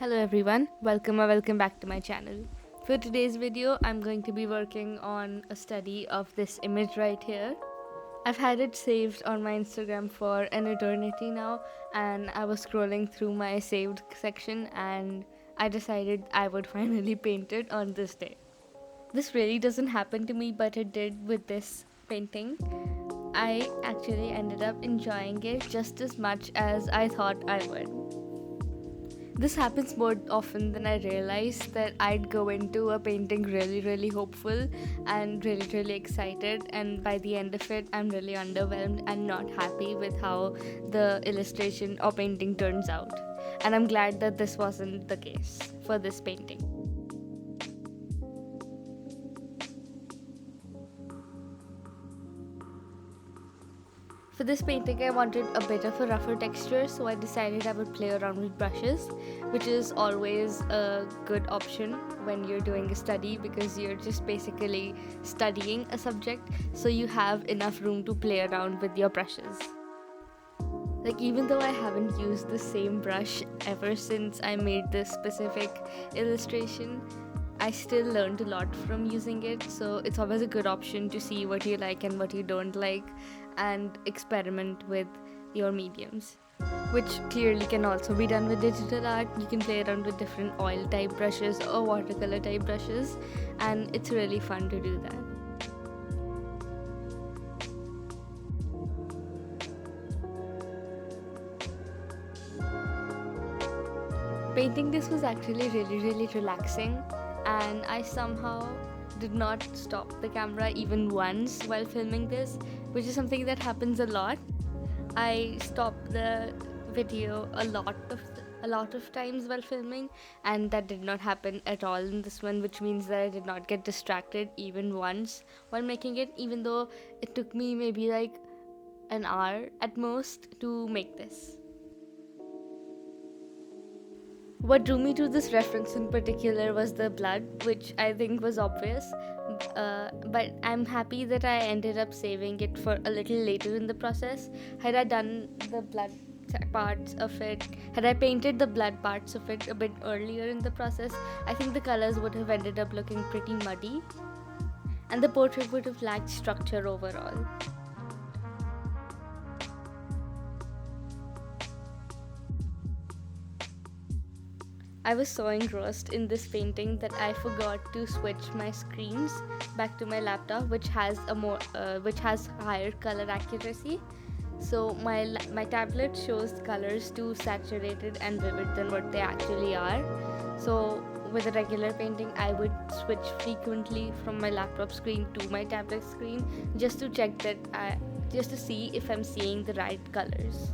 Hello everyone, welcome back to my channel. For today's video, I'm going to be working on a study of this image right here. I've had it saved on my Instagram for an eternity now, and I was scrolling through my saved section and I decided I would finally paint it on this day. This really doesn't happen to me, but it did with this painting. I actually ended up enjoying it just as much as I thought I would. This happens more often than I realized, that I'd go into a painting really hopeful and really excited, and by the end of it, I'm really underwhelmed and not happy with how the illustration or painting turns out. And I'm glad that this wasn't the case for this painting. For this painting, I wanted a bit of a rougher texture, so I decided I would play around with brushes, which is always a good option when you're doing a study because you're just basically studying a subject, so you have enough room to play around with your brushes. Even though I haven't used the same brush ever since I made this specific illustration, I still learned a lot from using it, so it's always a good option to see what you like and what you don't like and experiment with your mediums, which clearly can also be done with digital art. You can play around with different oil type brushes or watercolor type brushes, and it's really fun to do that. Painting this was actually really relaxing, and I somehow did not stop the camera even once while filming this, which is something that happens a lot. I stop the video a lot of times while filming, and that did not happen at all in this one, which means that I did not get distracted even once while making it, even though it took me maybe like an hour at most to make this. What drew me to this reference in particular was the blood, which I think was obvious, but I'm happy that I ended up saving it for a little later in the process. Had I done the blood parts of it, had I painted the blood parts of it a bit earlier in the process, I think the colors would have ended up looking pretty muddy, and the portrait would have lacked structure overall. I was so engrossed in this painting that I forgot to switch my screens back to my laptop, which has higher color accuracy. So my tablet shows colors too saturated and vivid than what they actually are. So with a regular painting, I would switch frequently from my laptop screen to my tablet screen just to check just to see if I'm seeing the right colors.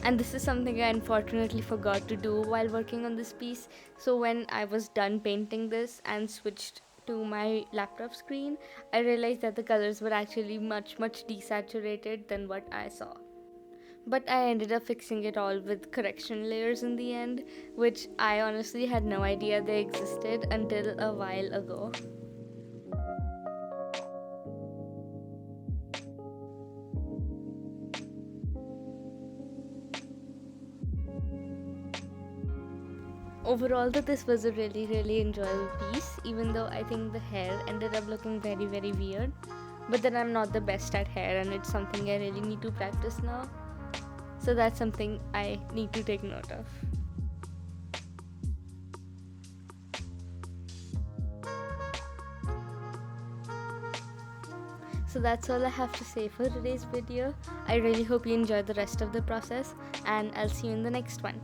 And this is something I unfortunately forgot to do while working on this piece. So when I was done painting this and switched to my laptop screen, I realized that the colors were actually much desaturated than what I saw. But I ended up fixing it all with correction layers in the end, which I honestly had no idea they existed until a while ago. Overall, though, this was a really enjoyable piece, even though I think the hair ended up looking very weird. But then I'm not the best at hair, and it's something I really need to practice now. So that's something I need to take note of. So that's all I have to say for today's video. I really hope you enjoyed the rest of the process, and I'll see you in the next one.